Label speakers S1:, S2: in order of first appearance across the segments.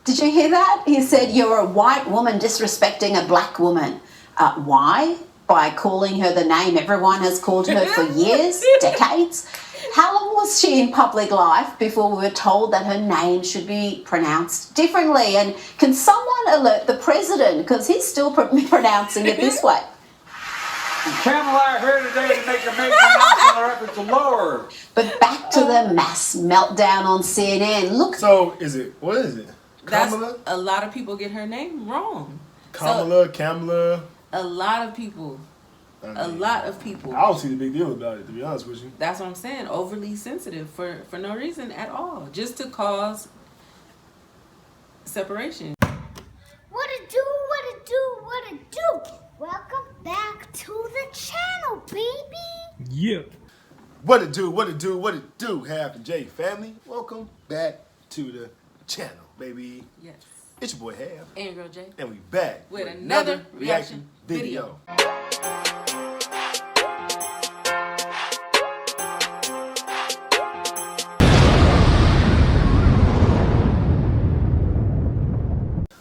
S1: Did you hear that? He said, you're a white woman disrespecting a black woman. Why? By calling her the name everyone has called her for years, decades. How long was she in public life before we were told that her name should be pronounced differently? And can someone alert the president, because he's still pronouncing it this way?
S2: Kamala Harris here today to make a major announcement in reference to lower.
S1: But back to the mass meltdown on CNN. Look.
S3: So what is it?
S4: Kamala? A lot of people get her name wrong.
S3: Kamala.
S4: A lot of people. A lot of people.
S3: I don't see the big deal about it, to be honest with you.
S4: That's what I'm saying. Overly sensitive for no reason at all. Just to cause separation.
S5: What it do? Welcome back to the channel, baby.
S3: Yeah. What it do, Half and J family. Welcome back to the channel, baby.
S4: Yes.
S3: It's your boy Half.
S4: And your girl J.
S3: And we back
S4: with another reaction video.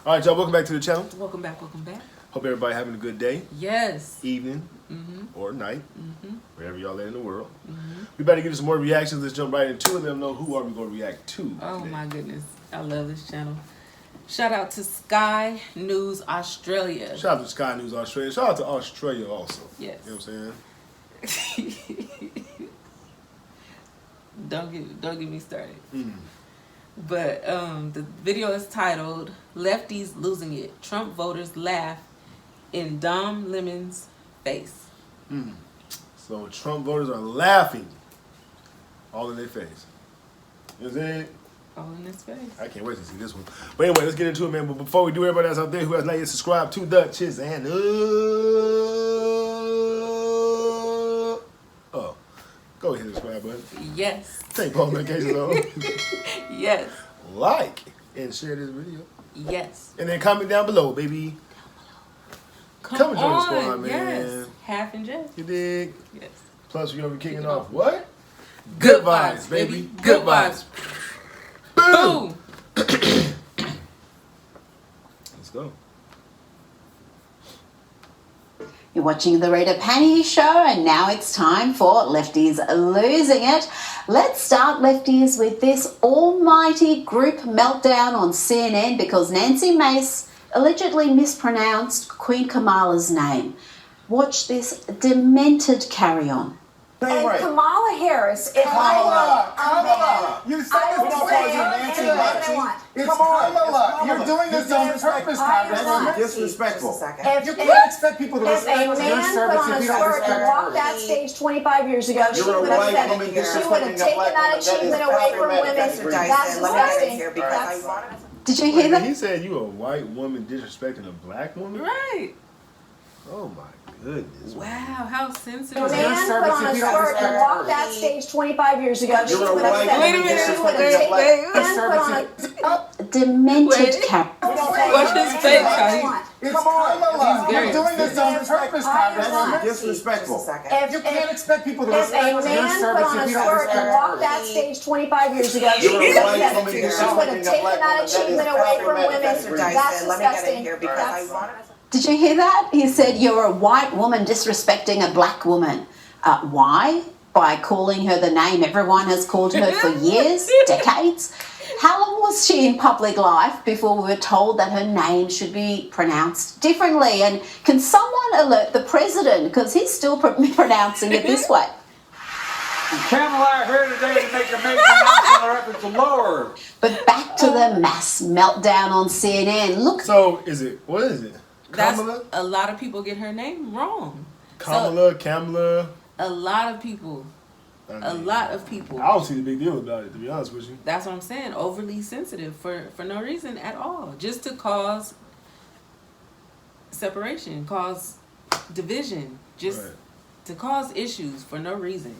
S3: All right, y'all, welcome back to the channel.
S4: Welcome back.
S3: Hope everybody having a good day.
S4: Yes.
S3: Evening or night, wherever y'all at in the world. We better get some more reactions. Let's jump right into it. Let them know who are we going to react to.
S4: Oh
S3: today.
S4: my goodness. I love this channel. Shout out to Sky News Australia.
S3: Shout out to Sky News Australia. Shout out to Australia also.
S4: Yes.
S3: You know what I'm saying?
S4: Don't get me started. But the video is titled "Lefties Losing It. Trump Voters Laugh in Dom Lemon's Face."
S3: So Trump voters are laughing all in their face. You know what I'm saying?
S4: All in his face.
S3: I can't wait to see this one. But anyway, let's get into it, man. But before we do, everybody that's out there who has not yet subscribed to the channel, go ahead and subscribe button.
S4: Yes.
S3: Take post notifications on.
S4: Yes.
S3: Like and share this video.
S4: Yes.
S3: And then comment down below, baby. Come and join the squad, man.
S4: Yes. Half and J.
S3: You dig?
S4: Yes.
S3: Plus, we're going to be kicking off what?
S4: Good vibes, baby. Good vibes. Boom.
S3: Let's go.
S1: You're watching the Rita Panny Show, and now it's time for Lefties Losing It. Let's start, Lefties, with this almighty group meltdown on CNN because Nancy Mace allegedly mispronounced Queen Kamala's name. Watch this demented carry-on.
S6: And Kamala Harris is
S7: Kamala. You said this before you Nancy Mace. It's Kamala. You're doing this on purpose, Congresswoman.
S6: disrespectful.
S7: You can't expect people to
S6: If a
S7: respect your
S6: man put
S7: service
S6: on
S7: if
S6: a
S7: you don't
S6: skirt and
S7: respect
S6: walked
S7: her.
S6: that stage 25 years ago, she
S7: You're a
S6: would have
S7: white
S6: said
S7: woman
S6: it. She would have
S7: disrespecting a
S6: taken
S7: black
S6: that
S7: woman.
S6: achievement
S7: That is
S6: away from women.
S7: Mr.
S6: That's disgusting.
S1: Did you hear that?
S3: He said you a white woman disrespecting a black woman?
S4: Right.
S3: Oh my goodness.
S4: Wow, how
S6: If
S4: sensitive.
S6: a man put on a skirt and walked that stage 25 years ago, she would have said
S4: Wait a
S6: it.
S4: minute.
S6: She would have taken that
S1: Demented carry-on.
S4: Watch his face, how
S7: It's Kamala.
S4: very
S7: You're doing this on purpose, Congresswoman.
S6: disrespectful.
S7: You can't expect people to
S6: If a
S7: respect your
S6: man put
S7: service
S6: on a
S7: if you don't
S6: skirt and
S7: respect
S6: walked
S7: her.
S6: that stage 25 years ago, she would have said it. She would have taken that achievement away from women. That's disgusting.
S1: Did you hear that? He said you're a white woman disrespecting a black woman. Why? By calling her the name everyone has called her for years, decades. How long was she in public life before we were told that her name should be pronounced differently? And can someone alert the president, because he's still pronouncing it this way?
S2: Kamala here today to make a major announcement in reference to lower.
S1: But back to the mass meltdown on CNN. Look.
S3: So what is it?
S4: That's
S3: Kamala?
S4: a lot of people get her name wrong.
S3: Kamala.
S4: A lot of people. A lot of people.
S3: I don't see the big deal about it, to be honest with you.
S4: That's what I'm saying. Overly sensitive for no reason at all. Just to cause separation, cause division, just
S3: Right.
S4: to cause issues for no reason.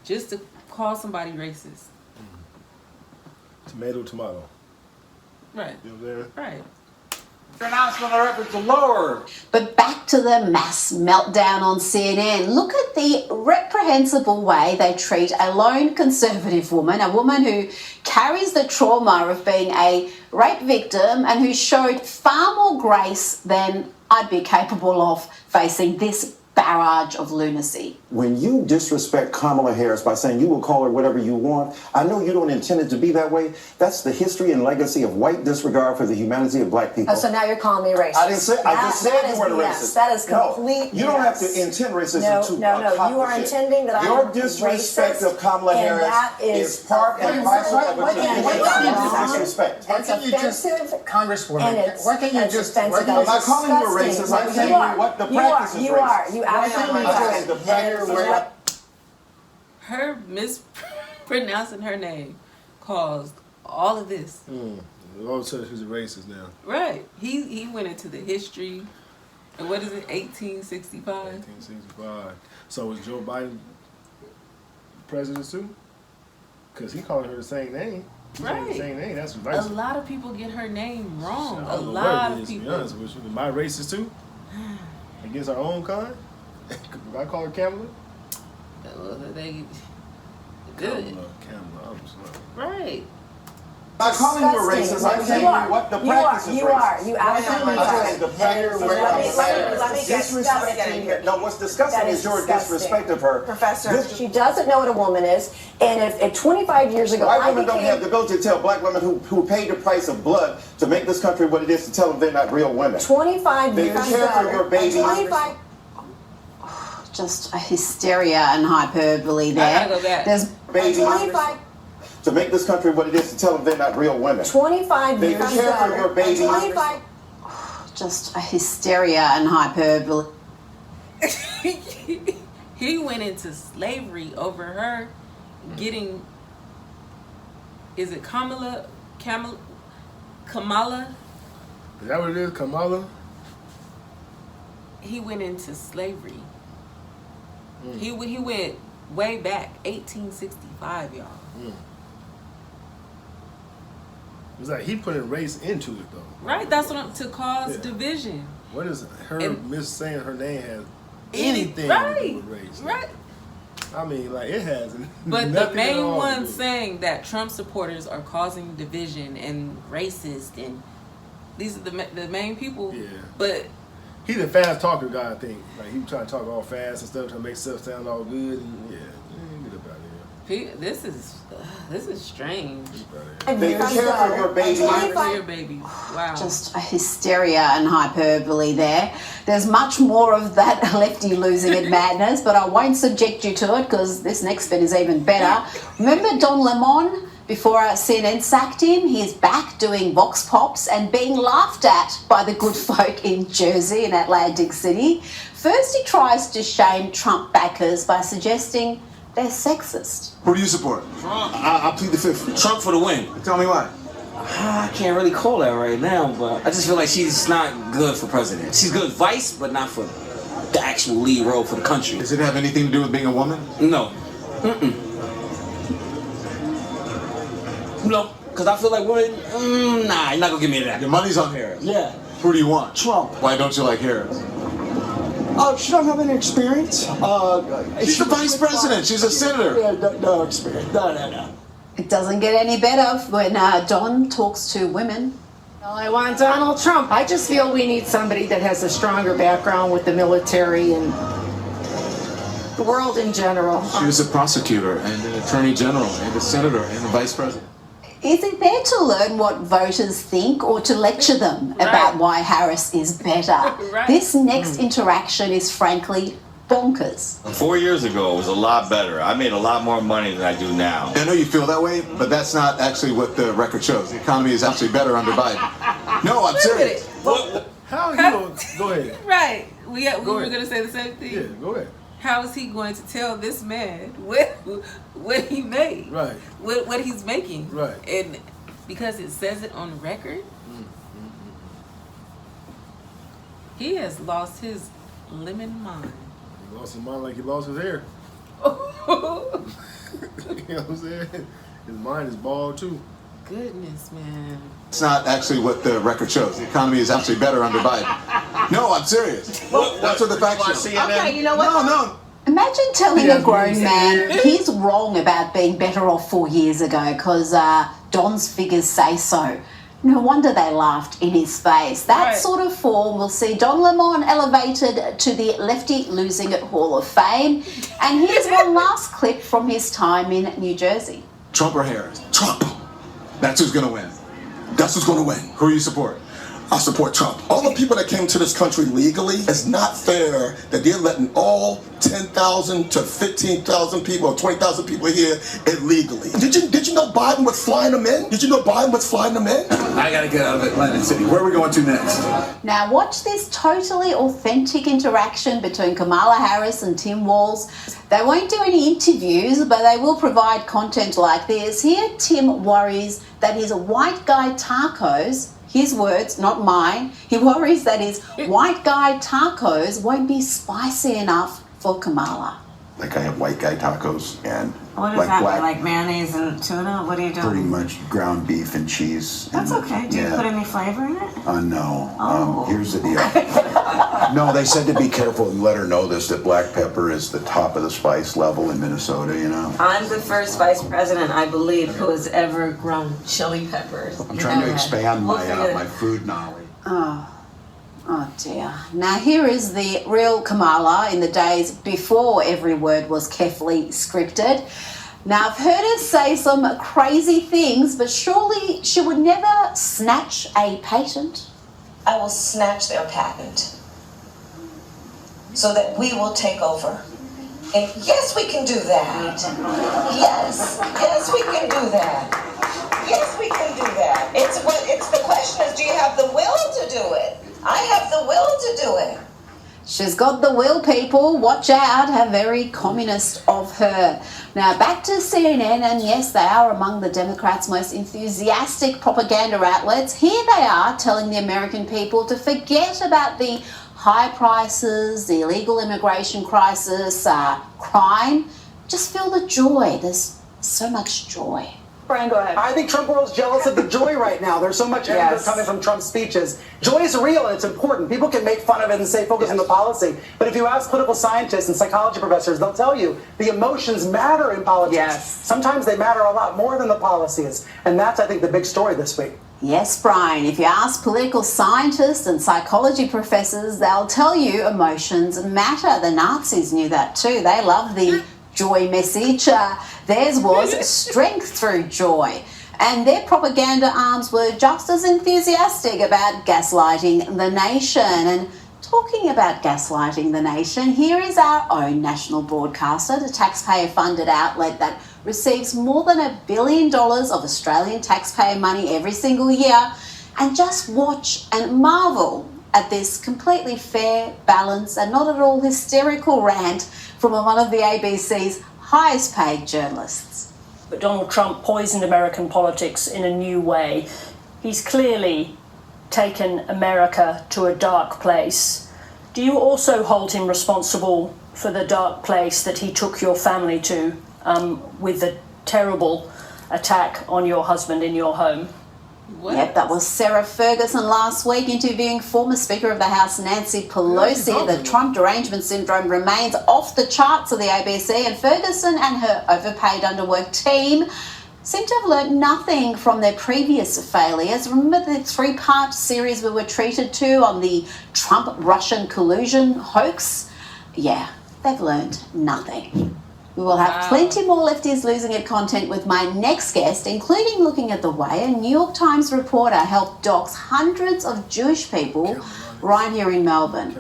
S4: Just to call somebody racist.
S3: Tomato.
S4: Right.
S3: You know what I'm saying?
S4: Right.
S2: Announcement in reference to lower.
S1: But back to the mass meltdown on CNN. Look at the reprehensible way they treat a lone conservative woman, a woman who carries the trauma of being a rape victim and who showed far more grace than I'd be capable of facing this barrage of lunacy.
S8: When you disrespect Kamala Harris by saying you will call her whatever you want, I know you don't intend it to be that way. That's the history and legacy of white disregard for the humanity of black people.
S6: Oh, so now you're calling me racist.
S8: I didn't say. I just said you weren't
S6: BS.
S8: racist.
S6: That is complete.
S8: No, you don't have to intend racism to
S6: No. You are
S8: accomplish it.
S6: intending that
S8: Your
S6: I'm
S8: disrespect
S6: racist,
S8: of Kamala
S6: and
S8: Harris
S6: that
S8: is part and parcel of what disrespect.
S6: It's offensive,
S7: Congresswoman,
S6: and it's
S7: why can't you just?
S6: offensive.
S8: I'm not calling you a racist. I'm saying what the practice is
S6: You
S8: racist.
S6: are. You absolutely
S8: Okay, the practice is
S4: Her mispronouncing her name caused all of this.
S3: All of a sudden, she's a racist now.
S4: Right. He went into the history. And what is it? 1865.
S3: 1865. So was Joe Biden president too? Because he called her the same name.
S4: Right.
S3: The same name. That's
S4: A
S3: racist.
S4: lot of people get her name wrong.
S3: I
S4: A
S3: don't know
S4: lot
S3: what it
S4: of
S3: is, to be
S4: people.
S3: honest with you. Am I racist too? Against our own kind? If I call her Kamala?
S4: They
S3: Kamala,
S4: good.
S3: I'm sorry.
S4: Right.
S8: I'm not calling you a racist. I'm saying what the practice is racist.
S6: You are. You absolutely
S8: I'm
S6: are.
S8: saying the practice is disrespect. No, what's disgusting is your disrespect of her.
S6: Professor, she doesn't know what a woman is, and if 25 years ago,
S8: White women don't have the ability to tell black women who paid the price of blood to make this country what it is to tell them they're not real women.
S6: 25
S8: They
S6: years
S8: care for
S6: ago,
S8: your babies.
S6: 25.
S1: Just a hysteria and hyperbole there.
S4: I gotta go back.
S1: There's
S8: Babies
S6: 25.
S8: to make this country what it is to tell them they're not real women.
S6: 25
S8: They
S6: years
S8: care for
S6: ago.
S8: your babies.
S6: 25.
S1: just a hysteria and hyperbole.
S4: He went into slavery over her getting. Is it Kamala?
S3: Is that what it is, Kamala?
S4: He went into slavery. He went way back, 1865, y'all.
S3: It's like he putting race into it though.
S4: Right, that's what to cause division.
S3: What is her saying her name has
S4: Anything
S3: to do with race?
S4: Right.
S3: I mean, like it has.
S4: But the
S3: nothing at
S4: main
S3: all to
S4: one
S3: do.
S4: saying that Trump supporters are causing division and racist, and these are the main people.
S3: Yeah.
S4: But
S3: He's a fast talker guy, I think. Like he was trying to talk all fast and stuff, trying to make stuff sound all good. And get up out of here.
S4: this is strange.
S3: Get up out of here.
S8: They care for your babies.
S4: For your babies. Wow.
S1: Just a hysteria and hyperbole there. There's much more of that lefty losing it madness, but I won't subject you to it because this next bit is even better. Remember Don Lemon? Before CNN sacked him, he's back doing vox pops and being laughed at by the good folk in Jersey and Atlantic City. First, he tries to shame Trump backers by suggesting they're sexist.
S9: Who do you support?
S10: Trump.
S9: I plead the fifth.
S10: Trump for the win.
S9: Tell me why.
S10: I can't really call that right now, but I just feel like she's not good for president. She's good vice, but not for the actual lead role for the country.
S9: Does it have anything to do with being a woman?
S10: No. No, because I feel like women, nah, you're not going to give me that.
S9: Your money's on Harris.
S11: Yeah,
S9: Who do you want?
S11: Trump.
S9: Why don't you like Harris?
S11: She don't have any experience.
S9: She's the vice president. She's a senator.
S11: Yeah, no experience. No.
S1: It doesn't get any better when Don talks to women.
S12: Well, I want Donald Trump. I just feel we need somebody that has a stronger background with the military and the world in general.
S9: She was a prosecutor and an attorney general and a senator and a vice president.
S1: Is it there to learn what voters think or to lecture them about why Harris is better? This next interaction is frankly bonkers.
S13: 4 years ago, it was a lot better. I made a lot more money than I do now.
S9: I know you feel that way, but that's not actually what the record shows. The economy is actually better under Biden. No, I'm serious.
S3: How are you going to go ahead?
S4: Right. We were going to say the same thing.
S3: Yeah, go ahead.
S4: How is he going to tell this man what he made?
S3: Right.
S4: What he's making?
S3: Right.
S4: And because it says it on record, he has lost his lemon mind.
S3: He lost his mind like he lost his hair. You know what I'm saying? His mind is bald too.
S4: Goodness, man.
S9: It's not actually what the record shows. The economy is actually better under Biden. No, I'm serious. That's what the facts show.
S1: Okay, you know what?
S9: No.
S1: Imagine telling a grown man he's wrong about being better off 4 years ago because Don's figures say so. No wonder they laughed in his face. That
S4: Right.
S1: sort of form will see Don Lemon elevated to the Lefty Losing It Hall of Fame. And here's one last clip from his time in New Jersey.
S9: Trump or Harris?
S7: Trump.
S9: That's who's gonna win.
S7: That's who's going to win.
S9: Who you support?
S7: I support Trump. All the people that came to this country legally, it's not fair that they're letting all 10,000 to 15,000 people or 20,000 people here illegally. Did you know Biden was flying them in? Did you know Biden was flying them in?
S9: I gotta get out of Atlantic City. Where are we going to next?
S1: Now watch this totally authentic interaction between Kamala Harris and Tim Walz. They won't do any interviews, but they will provide content like this. Here, Tim worries that his white guy tacos, his words, not mine, he worries that his white guy tacos won't be spicy enough for Kamala.
S8: Like I have white guy tacos and
S6: What is that? Like mayonnaise and tuna? What are you doing?
S8: pretty much ground beef and cheese.
S6: That's
S8: and,
S6: okay. Do you put any flavor in it?
S8: No.
S6: Oh.
S8: Here's the deal. No, they said to be careful and let her know this, that black pepper is the top of the spice level in Minnesota, you know.
S6: I'm the first vice president, I believe, who has ever grown chili peppers.
S8: I'm trying to expand my food knowledge.
S1: Oh dear. Now here is the real Kamala in the days before every word was carefully scripted. Now I've heard her say some crazy things, but surely she would never snatch a patent.
S14: I will snatch their patent so that we will take over. And yes, we can do that. Yes, we can do that. Yes, we can do that. It's the question is, do you have the will to do it? I have the will to do it.
S1: She's got the will, people. Watch out, how very communist of her. Now back to CNN, and yes, they are among the Democrats' most enthusiastic propaganda outlets. Here they are telling the American people to forget about the high prices, the illegal immigration crisis, crime. Just feel the joy. There's so much joy.
S6: Brian, go ahead.
S11: I think Trump world's jealous of the joy right now. There's so much anger coming from Trump's speeches. Joy is real and it's important. People can make fun of it and say focus on the policy. But if you ask political scientists and psychology professors, they'll tell you the emotions matter in politics.
S12: Yes.
S11: Sometimes they matter a lot more than the policies. And that's, I think, the big story this week.
S1: Yes, Brian, if you ask political scientists and psychology professors, they'll tell you emotions matter. The Nazis knew that too. They loved the joy message. Theirs was strength through joy. And their propaganda arms were just as enthusiastic about gaslighting the nation. And talking about gaslighting the nation, here is our own national broadcaster, the taxpayer-funded outlet that receives more than $1 billion of Australian taxpayer money every single year. And just watch and marvel at this completely fair, balanced, and not at all hysterical rant from one of the ABC's highest paid journalists.
S15: But Donald Trump poisoned American politics in a new way. He's clearly taken America to a dark place. Do you also hold him responsible for the dark place that he took your family to with the terrible attack on your husband in your home?
S1: What? Yep, that was Sarah Ferguson last week interviewing former Speaker of the House Nancy Pelosi. The Trump derangement syndrome remains off the charts of the ABC, and Ferguson and her overpaid underworked team seem to have learnt nothing from their previous failures. Remember the 3-part series we were treated to on the Trump-Russian collusion hoax? Yeah, they've learnt nothing. We will have plenty more Lefties Losing It content with my next guest, including looking at the way a New York Times reporter helped dox hundreds of Jewish people right here in Melbourne.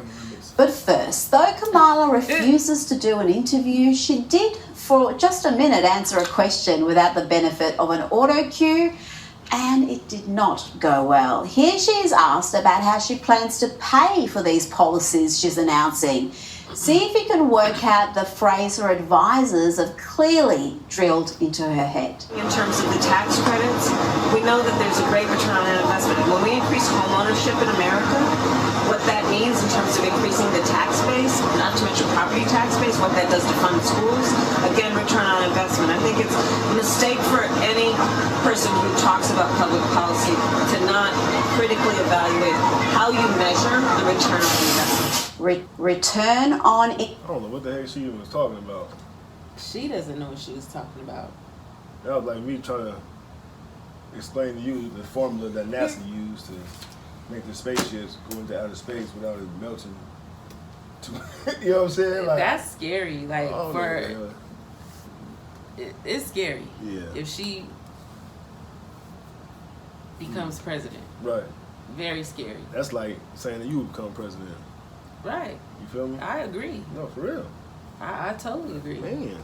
S1: But first, though Kamala refuses to do an interview, she did for just a minute answer a question without the benefit of an auto cue, and it did not go well. Here she is asked about how she plans to pay for these policies she's announcing. See if you can work out the phrase her advisors have clearly drilled into her head.
S6: In terms of the tax credits, we know that there's a great return on investment. When we increase home ownership in America, what that means in terms of increasing the tax base, not to mention property tax base, what that does to fund schools, again, return on investment. I think it's a mistake for any person who talks about public policy to not critically evaluate how you measure the return on investment.
S1: Return on it.
S3: I don't know what the heck she was talking about.
S4: She doesn't know what she was talking about.
S3: That was like me trying to explain to you the formula that NASA used to make the spaceships go into outer space without it melting. You know what I'm saying? Like,
S4: that's scary. Like it's scary.
S3: Yeah.
S4: If she becomes president.
S3: Right.
S4: Very scary.
S3: That's like saying that you would become president.
S4: Right.
S3: You feel me?
S4: I agree.
S3: No, for real.
S4: I totally agree.
S3: Man.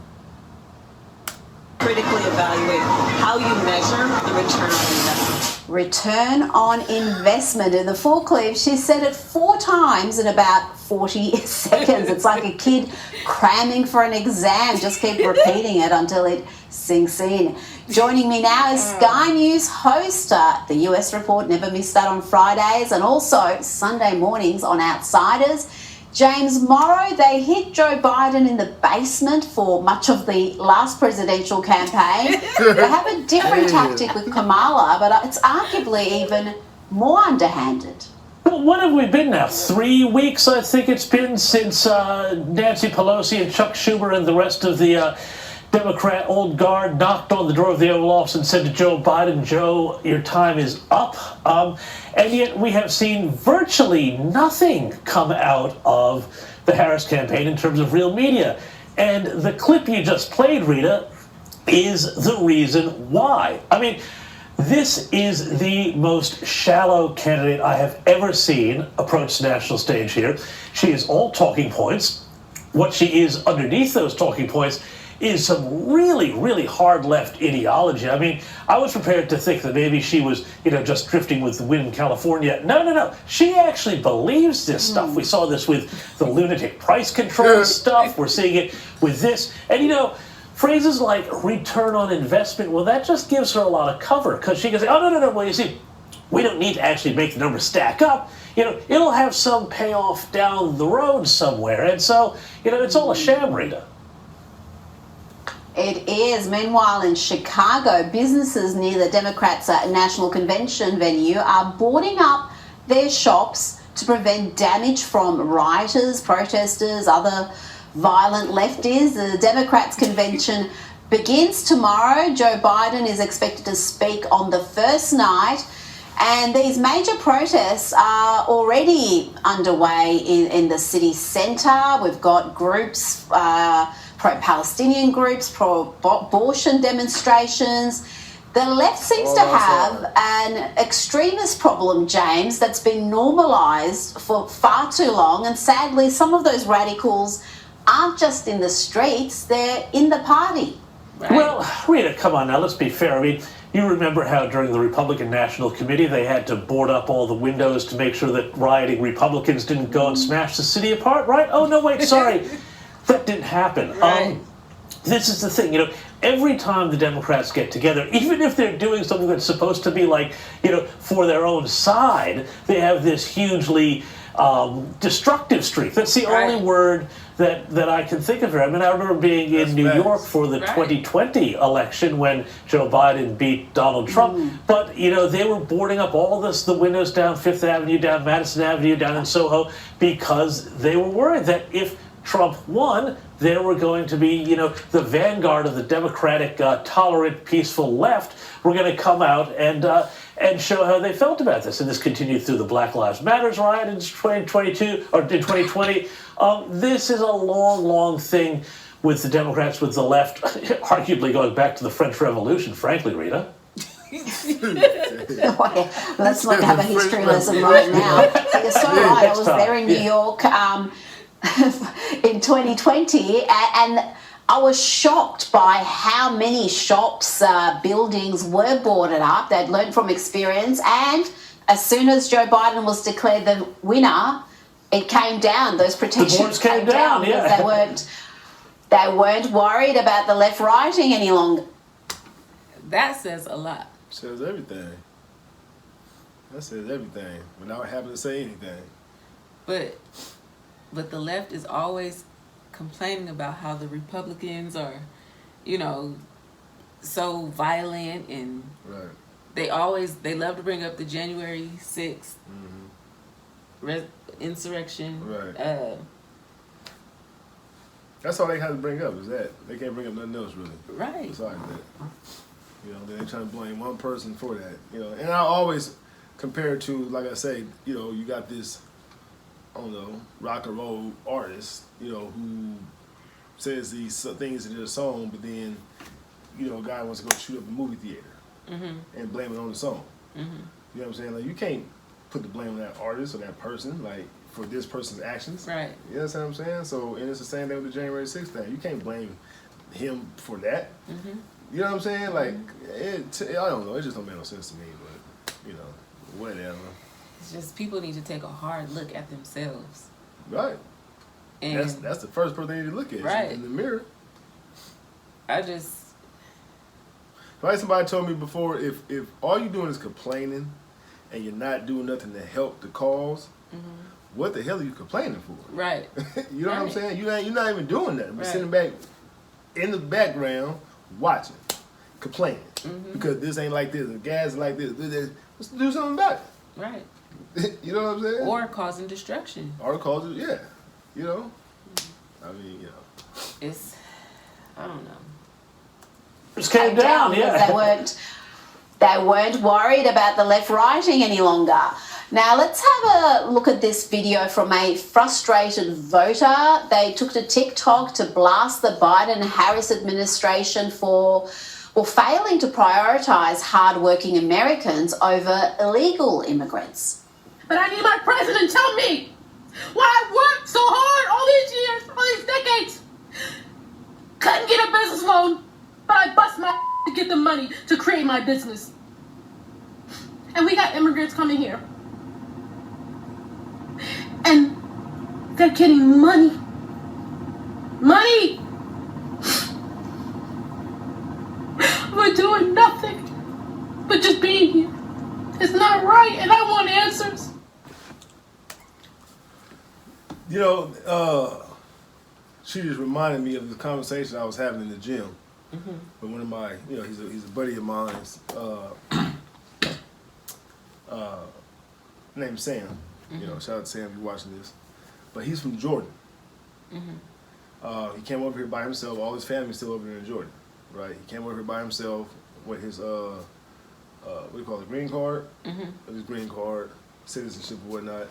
S6: Critically evaluate how you measure the return on investment.
S1: Return on investment. In the full clip, she said it 4 times in about 40 seconds. It's like a kid cramming for an exam. Just keep repeating it until it sinks in. Joining me now is Sky News host. The US Report never missed that on Fridays, and also Sunday mornings on Outsiders. James Morrow. They hit Joe Biden in the basement for much of the last presidential campaign. They have a different tactic with Kamala, but it's arguably even more underhanded.
S16: Well, what have we been now? 3 weeks, I think it's been, since Nancy Pelosi and Chuck Schumer and the rest of the Democrat old guard knocked on the door of the Oval Office and said to Joe Biden, Joe, your time is up. And yet we have seen virtually nothing come out of the Harris campaign in terms of real media. And the clip you just played, Rita, is the reason why. I mean, this is the most shallow candidate I have ever seen approach the national stage here. She is all talking points. What she is underneath those talking points is some really, really hard left ideology. I mean, I was prepared to think that maybe she was, just drifting with the wind in California. No. She actually believes this stuff. We saw this with the lunatic price control stuff. We're seeing it with this. And, phrases like return on investment, well, that just gives her a lot of cover, because she can say, oh, no, well, you see, we don't need to actually make the numbers stack up. It'll have some payoff down the road somewhere. And so, it's all a sham, Rita.
S1: It is. Meanwhile, in Chicago, businesses near the Democrats' national convention venue are boarding up their shops to prevent damage from rioters, protesters, other violent lefties. The Democrats' convention begins tomorrow. Joe Biden is expected to speak on the first night. And these major protests are already underway in the city centre. We've got groups, pro-Palestinian groups, pro-abortion demonstrations. The left seems to have an extremist problem, James, that's been normalised for far too long. And sadly, some of those radicals aren't just in the streets, they're in the party.
S16: Right. Well, Rita, come on now, let's be fair. I mean, you remember how during the Republican National Committee they had to board up all the windows to make sure that rioting Republicans didn't go and smash the city apart, right? Oh, no, wait, sorry. That didn't happen.
S4: Right.
S16: This is the thing, every time the Democrats get together, even if they're doing something that's supposed to be like, for their own side, they have this hugely destructive streak. That's the only word that I can think of here. I mean, I remember being in New York for the 2020 election when Joe Biden beat Donald Trump. But, they were boarding up all the windows down Fifth Avenue, down Madison Avenue, down in Soho, because they were worried that if Trump won, there were going to be, the vanguard of the Democratic, tolerant, peaceful left were going to come out and show how they felt about this. And this continued through the Black Lives Matters riot in 2022 or in 2020. This is a long, long thing with the Democrats, with the left, arguably going back to the French Revolution, frankly, Rita.
S1: Let's not have a history lesson right now. You're so right. I was there in New York in 2020, and I was shocked by how many shops, buildings were boarded up. They'd learned from experience, and as soon as Joe Biden was declared the winner, it came down. Those protections came down because they weren't worried about the left rioting any longer.
S4: That says a lot.
S3: Says everything. That says everything without having to say anything.
S4: But the left is always complaining about how the Republicans are, so violent, and they love to bring up the January 6th insurrection.
S3: Right. That's all they have to bring up is that. They can't bring up nothing else really.
S4: Right.
S3: Besides that. You know, they're trying to blame one person for that. You know, and I always compare it to, like I say, you know, you got this, I don't know, rock and roll artist, you know, who says these things in their song, but then, you know, a guy wants to go shoot up a movie theater and blame it on the song. You know what I'm saying? Like, you can't put the blame on that artist or that person, like, for this person's actions.
S4: Right.
S3: You know what I'm saying? So, and it's the same thing with the January 6th thing. You can't blame him for that. You know what I'm saying? Like, I don't know. It just don't make no sense to me, but, you know, whatever.
S4: It's just people need to take a hard look at themselves.
S3: Right. And that's the first person they need to look at.
S4: Right.
S3: In the mirror.
S4: Like
S3: somebody told me before, if all you're doing is complaining and you're not doing nothing to help the cause, what the hell are you complaining for?
S4: Right.
S3: You know what I'm saying? You're not even doing that. We're sitting back in the background watching, complaining. Because this ain't like this, the gas is like this. Let's do something about it.
S4: Right.
S3: You know what I'm saying?
S4: Or causing destruction.
S3: Or causing, yeah. You know? I mean, you know.
S4: It's, I don't know.
S16: Just came down, yeah.
S1: They weren't worried about the left righting any longer. Now let's have a look at this video from a frustrated voter. They took to TikTok to blast the Biden-Harris administration for failing to prioritise hard-working Americans over illegal immigrants.
S17: But I need my president to tell me why I worked so hard all these years, all these decades. Couldn't get a business loan, but I bust my to get the money to create my business. And we got immigrants coming here. And they're getting money. Money! We're doing nothing but just being here. It's not right, and I want answers.
S3: You know, she just reminded me of the conversation I was having in the gym with one of my, you know, he's a buddy of mine, named Sam. You know, shout out to Sam if you're watching this. But he's from Jordan. He came over here by himself. All his family's still over there in Jordan, right? He came over here by himself with his what do you call it, green card? His green card, citizenship and whatnot.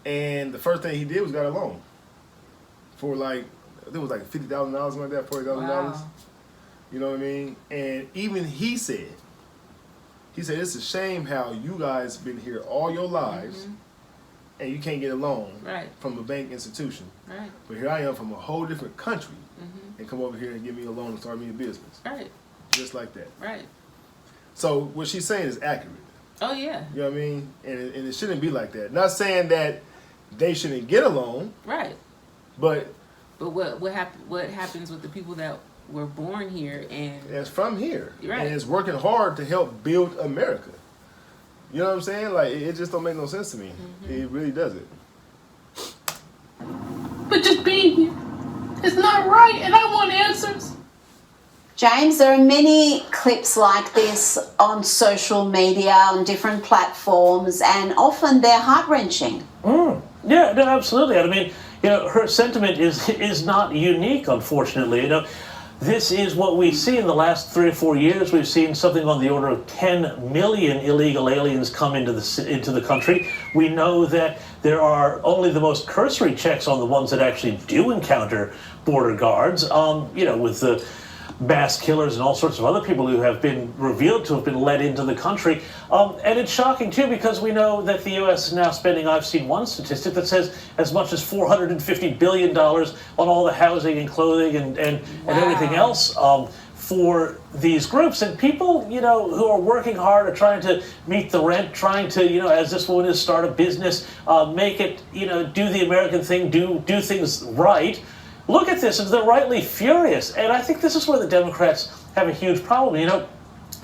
S3: And the first thing he did was got a loan for like, I think it was like $50,000, something like that, $40,000.
S4: Wow.
S3: You know what I mean? And even he said, it's a shame how you guys been here all your lives and you can't get a loan from a bank institution.
S4: Right.
S3: But here I am from a whole different country and come over here and give me a loan and start me a business.
S4: Right.
S3: Just like that.
S4: Right.
S3: So what she's saying is accurate.
S4: Oh, yeah.
S3: You know what I mean? And it shouldn't be like that. Not saying that they shouldn't get a loan.
S4: Right.
S3: But
S4: what happens with the people that were born here and
S3: it's from here.
S4: Right.
S3: And it's working hard to help build America. You know what I'm saying? Like, it just don't make no sense to me. It really doesn't.
S17: But just being here, it's not right, and I want answers.
S1: James, there are many clips like this on social media, on different platforms, and often they're heart-wrenching.
S16: Yeah, no, absolutely. I mean, you know, her sentiment is not unique, unfortunately. You know, this is what we see in the last 3 or 4 years. We've seen something on the order of 10 million illegal aliens come into the country. We know that there are only the most cursory checks on the ones that actually do encounter border guards. You know, with the mass killers and all sorts of other people who have been revealed to have been let into the country. And it's shocking, too, because we know that the U.S. is now spending, I've seen one statistic that says as much as $450 billion on all the housing and clothing and everything else for these groups. And people, you know, who are working hard are trying to meet the rent, trying to, you know, as this woman is, start a business, make it, you know, do the American thing, do things right. Look at this, and they're rightly furious. And I think this is where the Democrats have a huge problem. You know,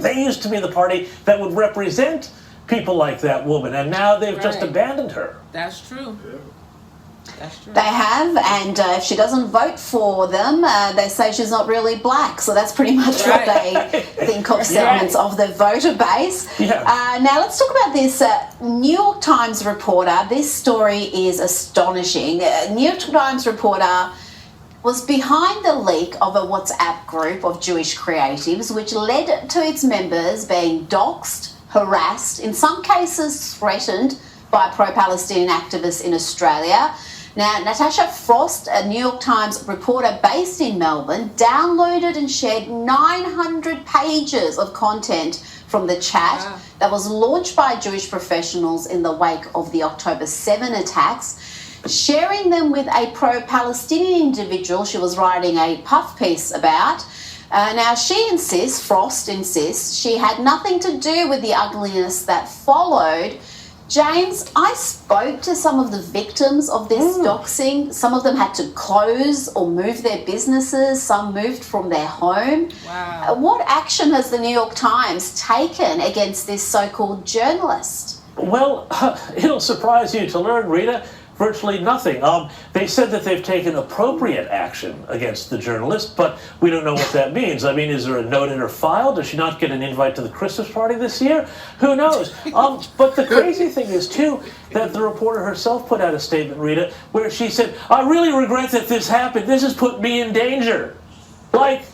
S16: they used to be the party that would represent people like that woman, and now they've just abandoned her.
S4: That's true. That's true.
S1: They have, and if she doesn't vote for them, they say she's not really black. So that's pretty much what they think of segments of the voter base. Now let's talk about this New York Times reporter. This story is astonishing. New York Times reporter was behind the leak of a WhatsApp group of Jewish creatives, which led to its members being doxxed, harassed, in some cases threatened by pro-Palestinian activists in Australia. Now, Natasha Frost, a New York Times reporter based in Melbourne, downloaded and shared 900 pages of content from the chat that was launched by Jewish professionals in the wake of the October 7 attacks, sharing them with a pro-Palestinian individual she was writing a puff piece about. Now, Frost insists, she had nothing to do with the ugliness that followed. James, I spoke to some of the victims of this doxing. Some of them had to close or move their businesses. Some moved from their home.
S4: Wow.
S1: What action has the New York Times taken against this so-called journalist?
S16: Well, it'll surprise you to learn, Rita. Virtually nothing. They said that they've taken appropriate action against the journalist, but we don't know what that means. I mean, is there a note in her file? Does she not get an invite to the Christmas party this year? Who knows? But the crazy thing is, too, that the reporter herself put out a statement, Rita, where she said, I really regret that this happened. This has put me in danger. Like,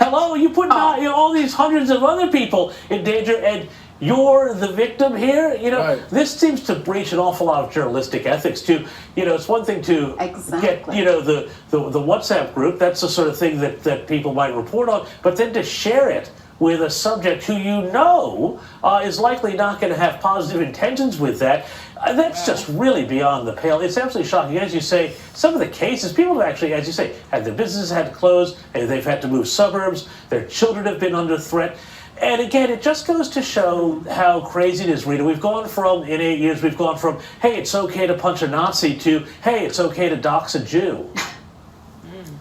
S16: hello, you put all these hundreds of other people in danger, and you're the victim here. This seems to breach an awful lot of journalistic ethics too. It's one thing to get the WhatsApp group. That's the sort of thing that people might report on, but then to share it with a subject who is likely not going to have positive intentions with that. That's just really beyond the pale. It's absolutely shocking. As you say, some of the cases, people have actually, as you say, had their businesses had to close, and they've had to move suburbs, their children have been under threat. And again, it just goes to show how crazy it is, Rita. In 8 years, we've gone from, hey, it's okay to punch a Nazi to, hey, it's okay to dox a Jew.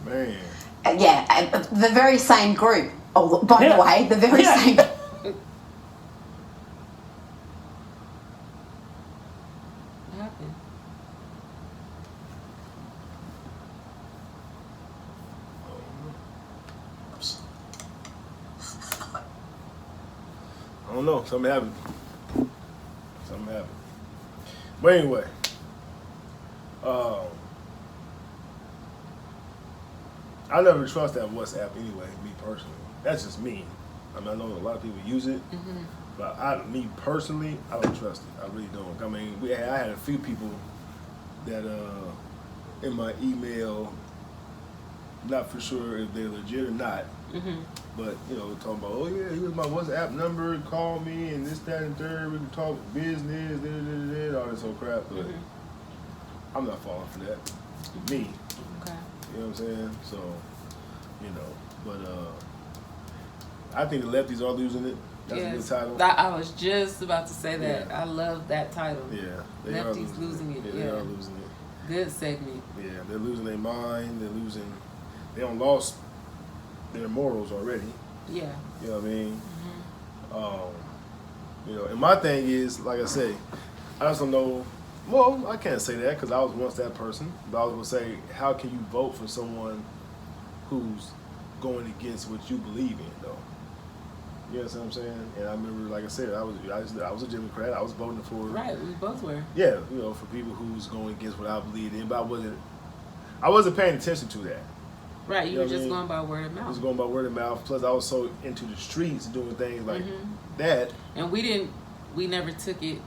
S3: Man.
S1: The very same group. Oh, by the way, the very same.
S3: I don't know. Something happened. But anyway, I never trust that WhatsApp anyway, me personally. That's just me. I mean, I know a lot of people use it, but me personally, I don't trust it. I really don't. I mean, I had a few people that in my email, not for sure if they're legit or not, but talking about, oh yeah, here's my WhatsApp number, call me, and this, that, and third, we can talk business, all this whole crap, but I'm not falling for that. Me.
S4: Okay.
S3: You know what I'm saying? So, but I think the lefties are losing it. That's a good title.
S4: I was just about to say that.
S3: Yeah.
S4: I love that title.
S3: Yeah.
S4: Lefties losing it.
S3: Yeah, they are losing it.
S4: Good segment.
S3: Yeah, they're losing their mind. They don't lost their morals already.
S4: Yeah.
S3: You know what I mean? And my thing is, like I say, I just don't know. Well, I can't say that because I was once that person. But I was going to say, how can you vote for someone who's going against what you believe in, though? You know what I'm saying? And I remember, like I said, I was a Democrat. I was voting for.
S4: Right, we both were.
S3: Yeah, for people who's going against what I believed in. But I wasn't paying attention to that.
S4: Right, you were just going by word of mouth.
S3: I was going by word of mouth. Plus, I was so into the streets doing things like that.
S4: And we never took it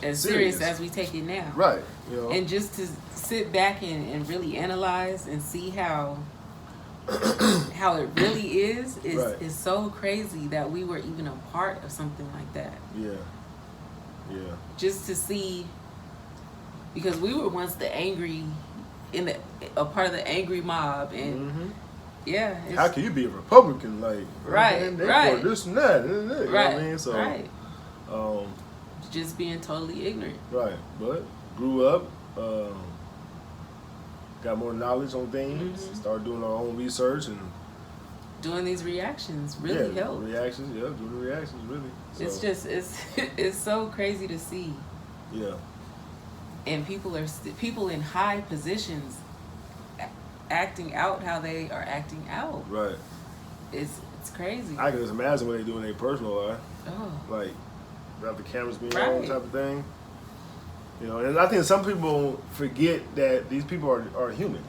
S4: as serious as we take it now.
S3: Right.
S4: And just to sit back and really analyze and see how it really is so crazy that we were even a part of something like that.
S3: Yeah.
S4: Just to see, because we were once the angry, a part of the angry mob, and
S3: how can you be a Republican? Like,
S4: right.
S3: For this and that, you know what I mean? So,
S4: just being totally ignorant.
S3: Right, but grew up, got more knowledge on things, started doing our own research and
S4: doing these reactions really helped.
S3: Doing the reactions really.
S4: So. It's so crazy to see.
S3: Yeah.
S4: And people in high positions acting out how they are acting out.
S3: Right.
S4: It's crazy.
S3: I can just imagine what they do in their personal life.
S4: Oh.
S3: Like, without the cameras being on, type of thing. And I think some people forget that these people are human.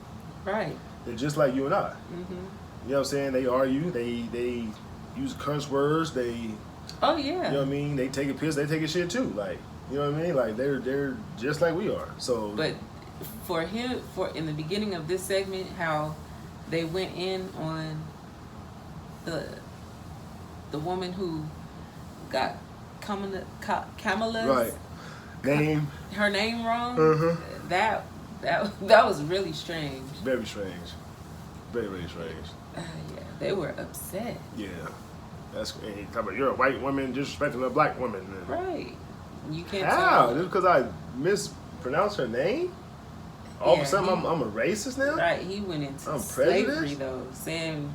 S4: Right.
S3: They're just like you and I.
S4: Mm-hmm.
S3: You know what I'm saying? They argue. They use curse words. They.
S4: Oh yeah.
S3: You know what I mean? They take a piss. They take a shit too. Like, you know what I mean? Like they're just like we are. So.
S4: But for him, in the beginning of this segment, how they went in on the woman who got Kamala's
S3: right. Name.
S4: Her name wrong.
S3: Mm-hmm.
S4: That was really strange.
S3: Very strange. Very, very strange.
S4: Yeah, they were upset.
S3: Yeah. That's talking about you're a white woman disrespecting a black woman.
S4: Right. You can't
S3: How?
S4: tell.
S3: Just because I mispronounced her name? All of a sudden I'm a racist now?
S4: Right. He went into slavery though, saying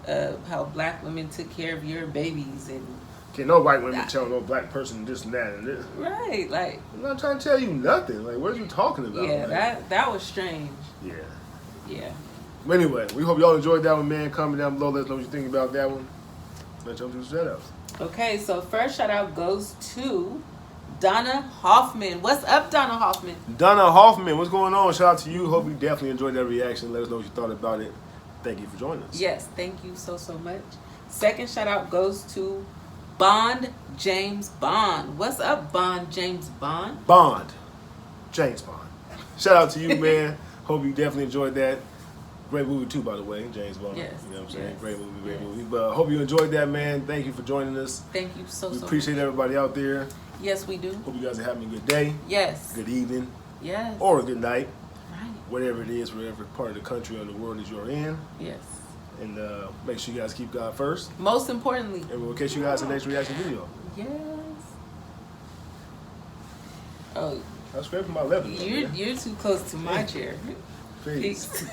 S4: how black women took care of your babies and.
S3: Can no white women tell no black person this and that and this?
S4: Right. Like.
S3: I'm not trying to tell you nothing. Like, what are you talking about?
S4: Yeah.
S3: Like,
S4: that was strange.
S3: Yeah.
S4: Yeah.
S3: But anyway, we hope y'all enjoyed that one, man. Comment down below. Let us know what you think about that one. Let's jump to the shout outs.
S4: Okay, so first shout out goes to Donna Hoffman. What's up, Donna Hoffman?
S3: Donna Hoffman, what's going on? Shout out to you. Hope you definitely enjoyed that reaction. Let us know what you thought about it. Thank you for joining us.
S4: Yes, thank you so much. Second shout out goes to Bond James Bond. What's up, Bond James Bond?
S3: Bond James Bond. Shout out to you, man. Hope you definitely enjoyed that. Great movie too, by the way, James Bond.
S4: Yes.
S3: You know what I'm saying?
S4: Yes.
S3: Great movie. But I hope you enjoyed that, man. Thank you for joining us.
S4: Thank you so
S3: We
S4: much.
S3: appreciate everybody out there.
S4: Yes, we do.
S3: Hope you guys are having a good day.
S4: Yes.
S3: Good evening.
S4: Yes.
S3: Or a good night.
S4: Right.
S3: Whatever it is, whatever part of the country or the world is you're in.
S4: Yes.
S3: And make sure you guys keep God first.
S4: Most importantly.
S3: And we'll catch you guys in the next reaction video.
S4: Yes. Oh.
S3: I was scraping my leather.
S4: You're too close to my chair.
S3: Peace.